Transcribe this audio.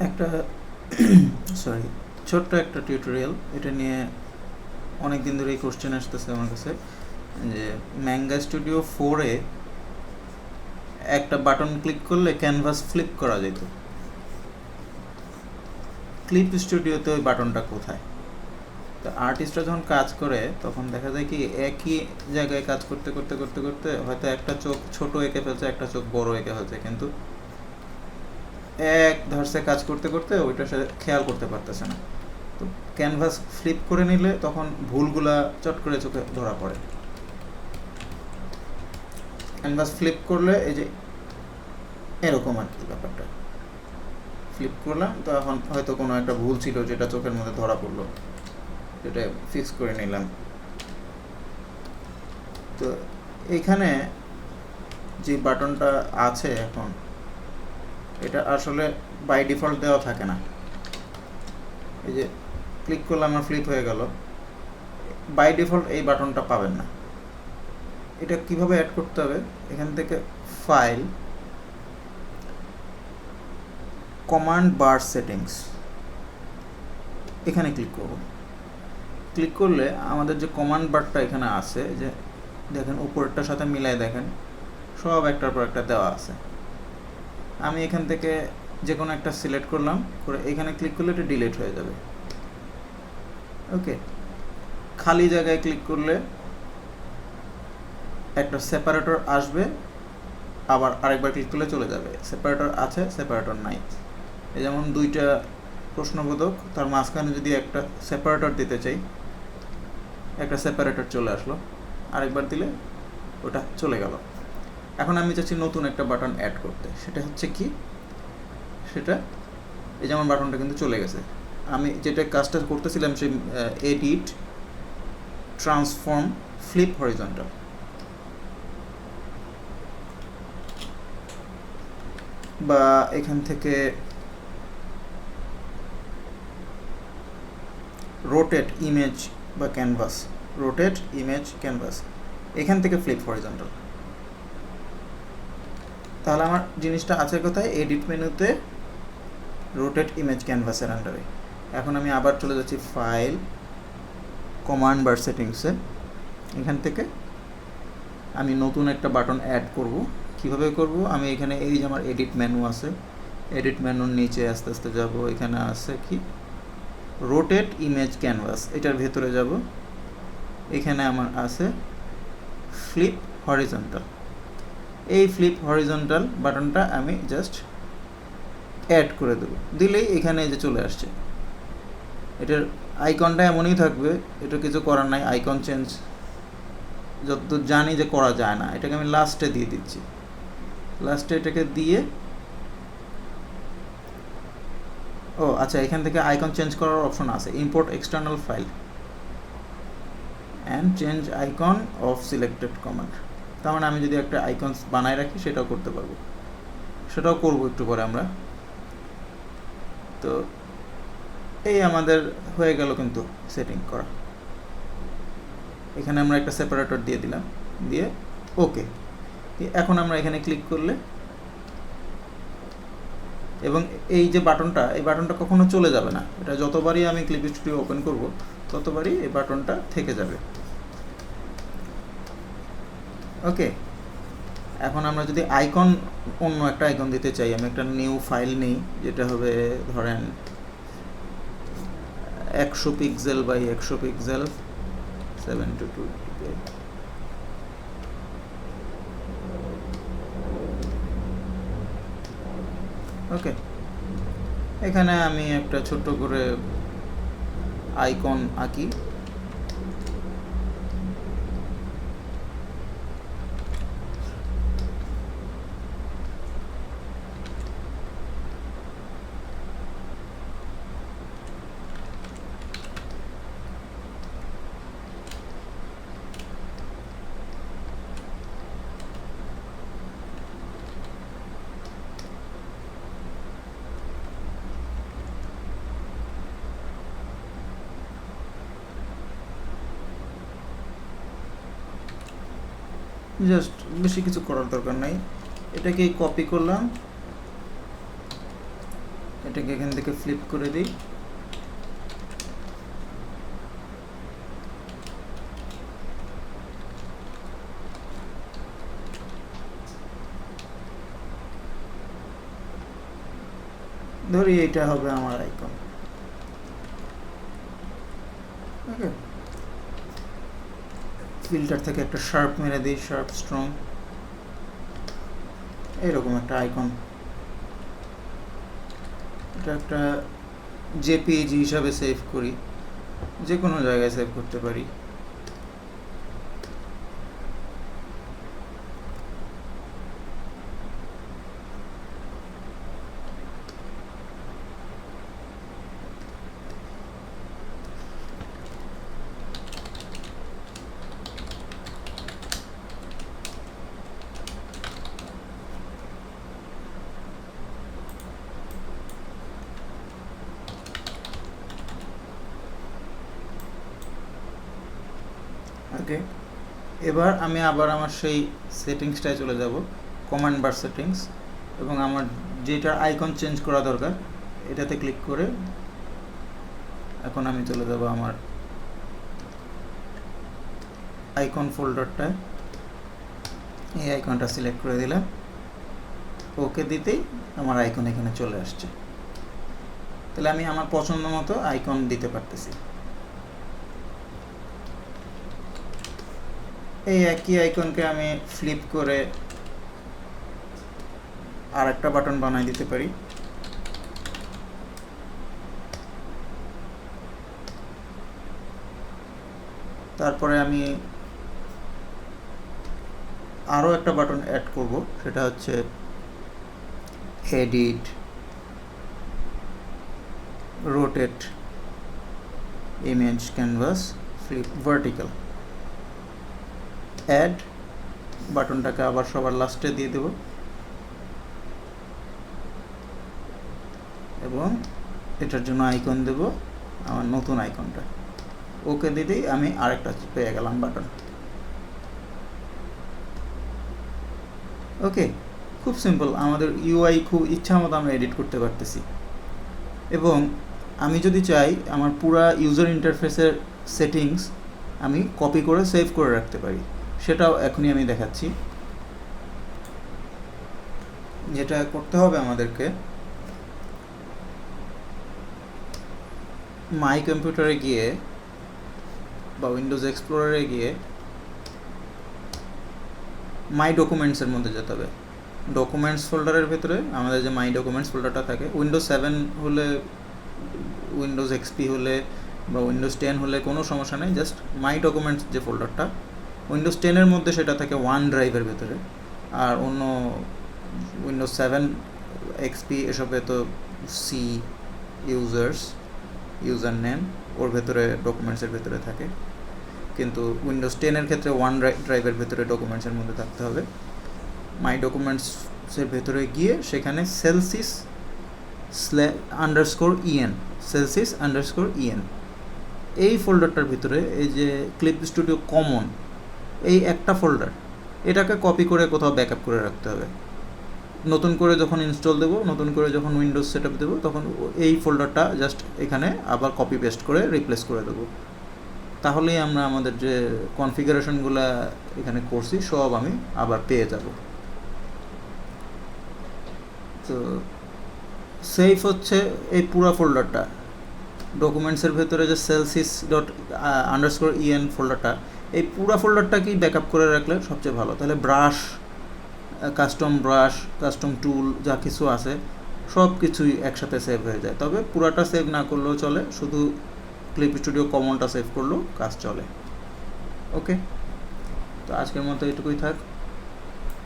একটা সরি ছোট্ট একটা টিউটোরিয়াল, এটা নিয়ে অনেক দিন ধরে এই কোশ্চেন আসতেছে আমার কাছে যে ম্যাঙ্গা স্টুডিও 4-এ একটা বাটন ক্লিক করলে ক্যানভাস ফ্লিপ করা যেত। ক্লিপ স্টুডিওতে ওই বাটনটা কোথায়? তো আর্টিস্টরা যখন কাজ করে তখন দেখা যায় কি একই জায়গায় কাজ করতে করতে করতে করতে হয়তো একটা চোখ ছোট এঁকে ফেলছে, একটা চোখ বড় এঁকে ফেলছে, কিন্তু এক ধারসে কাজ করতে করতে ওইটা সে খেয়াল করতে পারতেছে না। তো ক্যানভাস ফ্লিপ করে নিলে তখন ভুলগুলা চট করে চোখে ধরা পড়ে। ক্যানভাস ফ্লিপ করলে এই যে এরকম আর কি ব্যাপারটা, ফ্লিপ করলাম তো এখন হয়তো কোনো একটা ভুল ছিল যেটা চোখের মধ্যে ধরা পড়লো, যেটা ফিক্স করে নিলাম। তো এইখানে যে বাটনটা আছে এখন, এটা আসলে বাই ডিফল্ট দেওয়া থাকে না। এই যে ক্লিক করলে আমার ফ্লিপ হয়ে গেল, বাই ডিফল্ট এই বাটনটা পাবেন না। এটা কিভাবে অ্যাড করতে হবে? এখান থেকে ফাইল, কমান্ড বার সেটিংস, এখানে ক্লিক করব। ক্লিক করলে আমাদের যে কমান্ড বারটা এখানে আছে, যে দেখেন উপরেরটার সাথে মিলাই দেখেন সব একটার পর একটা দেওয়া আছে। আমি এখান থেকে যে কোনো একটা সিলেক্ট করলাম, করে এখানে ক্লিক করলে এটা ডিলিট হয়ে যাবে। ওকে, খালি জায়গায় ক্লিক করলে একটা সেপারেটর আসবে, আবার আরেকবার ক্লিক করলে চলে যাবে। সেপারেটর আছে, সেপারেটর নাই। এই যেমন দুইটা প্রশ্নবোধক, তার মাঝখানে যদি একটা সেপারেটর দিতে চাই, একটা সেপারেটর চলে আসলো, আরেকবার দিলে ওটা চলে গেল। এখন আমি চাচ্ছি নতুন একটা বাটন অ্যাড করতে, সেটা হচ্ছে কি, সেটা এই যেমন বাটনটা কিন্তু চলে গেছে। আমি যেটা কাজটা করতেছিলাম সেই এডিট ট্রান্সফর্ম ফ্লিপ হরিজন্টাল, বা এখান থেকে রোটেট ইমেজ বা ক্যানভাস, রোটেট ইমেজ ক্যানভাস, এখান থেকে ফ্লিপ হরিজন্টাল। তাহলে আমার জিনিসটা আছে কোথায়? এডিট মেনুতে, রোটেট ইমেজ ক্যানভাসের আন্ডারে। এখন আমি আবার চলে যাচ্ছি ফাইল, কমান্ড বার সেটিংসে। এখান থেকে আমি নতুন একটা বাটন অ্যাড করব। কিভাবে করব? আমি এখানে এই যে আমার এডিট মেনু আছে, এডিট মেনুর নিচে আস্তে আস্তে যাব, এখানে আছে কি রোটেট ইমেজ ক্যানভাস, এটার ভেতরে যাব। এখানে আমার আছে ফ্লিপ হরিজন্টাল। এই ফ্লিপ হরিজন্টাল বাটনটা আমি জাস্ট অ্যাড করে দেবো, দিলেই এখানে যে চলে আসছে। এটার আইকনটা এমনই থাকবে, এটা কিছু করার নাই। আইকন চেঞ্জ যতদূর জানি যে করা যায় না, এটাকে আমি লাস্টে দিয়ে দিচ্ছি। লাস্টে এটাকে দিয়ে, ও আচ্ছা, এখান থেকে আইকন চেঞ্জ করার অপশন আছে, import external file and change icon of selected command. তার মানে আমি যদি একটা আইকন বানায় রাখি সেটাও করতে পারবো, সেটাও করবো একটু পরে আমরা। তো এই আমাদের হয়ে গেল কিন্তু সেটিং করা। এখানে আমরা একটা সেপারেটর দিয়ে দিলাম, দিয়ে ওকে। এখন আমরা এখানে ক্লিক করলে, এবং এই যে বাটনটা, এই বাটনটা কখনো চলে যাবে না। এটা যতবারই আমি ক্লিপ স্টুডিও ওপেন করব ততবারই এই বাটনটা থেকে যাবে। ওকে, এখন আমরা যদি আইকন, অন্য একটা আইকন দিতে চাই, আমি একটা নিউ ফাইল নিই, যেটা হবে ধরেন 100 পিক্সেল বাই 100 পিক্সেল 722 dpi। ওকে, এখানে আমি একটা ছোট্ট করে আইকন আঁকি। জাস্ট বেশি কিছু করার দরকার নাই, এটাকে কপি করলাম, এটাকে এখান থেকে ফ্লিপ করে দিই। ধরি এটা হবে আমার আইকন। ওকে, ফিল্টার থেকে একটা শার্প মেরে দিই, শার্প স্ট্রং, এরকম একটা আইকন। এটা একটা জেপিইজি হিসাবে সেভ করি, যে কোনো জায়গায় সেভ করতে পারি। ওকে, এবার আমি আবার আমার সেই সেটিংসটায় চলে যাব, কমান্ড বার সেটিংস, এবং আমার যেটা আইকন চেঞ্জ করা দরকার এটাতে ক্লিক করে এখন আমি চলে যাব আমার আইকন ফোল্ডারটায়। এই আইকনটা সিলেক্ট করে দিলাম, ওকে দিতেই আমার আইকন এখানে চলে আসছে। তাহলে আমি আমার পছন্দ মতো আইকন দিতে পারতেছি। এই একই আইকনকে আমি ফ্লিপ করে আর একটা বাটন বানাই দিতে পারি। তারপরে আমি আরও একটা বাটন অ্যাড করব, সেটা হচ্ছে edit rotate image canvas flip vertical. Add বাটনটাকে আবার সবার লাস্টে দিয়ে দেব, এবং এটার জন্য আইকন দেব আমার নতুন আইকনটা। ওকে দিতেই আমি আরেকটা পেয়ে গেলাম বাটন। ওকে, খুব সিম্পল, আমাদের ইউআই খুব ইচ্ছা মতো আমরা এডিট করতে পারতেছি। এবং আমি যদি চাই আমার পুরা ইউজার ইন্টারফেসের সেটিংস আমি কপি করে সেভ করে রাখতে পারি, সেটাও এখনই আমি দেখাচ্ছি। যেটা করতে হবে আমাদেরকে, মাই কম্পিউটারে গিয়ে বা উইন্ডোজ এক্সপ্লোরারে গিয়ে মাই ডকুমেন্টসের মধ্যে যেতে হবে। ডকুমেন্টস ফোল্ডারের ভেতরে আমাদের যে মাই ডকুমেন্টস ফোল্ডারটা থাকে, উইন্ডোজ 7 হলে, উইন্ডোজ এক্সপি হলে বা উইন্ডোজ 10 হলে কোনো সমস্যা নেই, জাস্ট মাই ডকুমেন্টস যে ফোল্ডারটা, উইন্ডোজ 10-এর মধ্যে সেটা থাকে ওয়ান ড্রাইভের ভেতরে, আর অন্য উইন্ডোজ 7 এক্সপি এসবে তো সি ইউজার নেম ওর ভেতরে ডকুমেন্টসের ভেতরে থাকে, কিন্তু উইন্ডোজ 10-এর ক্ষেত্রে ওয়ান ড্রাইভের ভেতরে ডকুমেন্টসের মধ্যে থাকতে হবে। মাই ডকুমেন্টসের ভেতরে গিয়ে সেখানে সেলসিস _en এই ফোল্ডারটার ভিতরে এই যে ক্লিপ স্টুডিও কমন, এই একটা ফোল্ডার, এটাকে কপি করে কোথাও ব্যাকআপ করে রাখতে হবে। নতুন করে যখন ইনস্টল দেবো, নতুন করে যখন উইন্ডোজ সেট আপ দেবো, তখন এই ফোল্ডারটা জাস্ট এখানে আবার কপি পেস্ট করে রিপ্লেস করে দেবো। তাহলেই আমরা আমাদের যে কনফিগারেশনগুলো এখানে করছি সব আমি আবার পেয়ে যাব। তো সেভ হচ্ছে এই পুরো ফোল্ডারটা, ডকুমেন্টসের ভেতরে যে celsys._en ফোল্ডারটা, এই পুরো ফোল্ডারটাকেই ব্যাকআপ করে রাখলে সবচেয়ে ভালো। তাহলে ব্রাশ, কাস্টম টুল যা কিছু আছে সব কিছুই একসাথে সেভ হয়ে যায়। তবে পুরাটা সেভ না করলেও চলে, শুধু ক্লিপ স্টুডিও কমনটা সেভ করলেও কাজ চলে। ওকে, তো আজকের মতো এটুকুই থাক।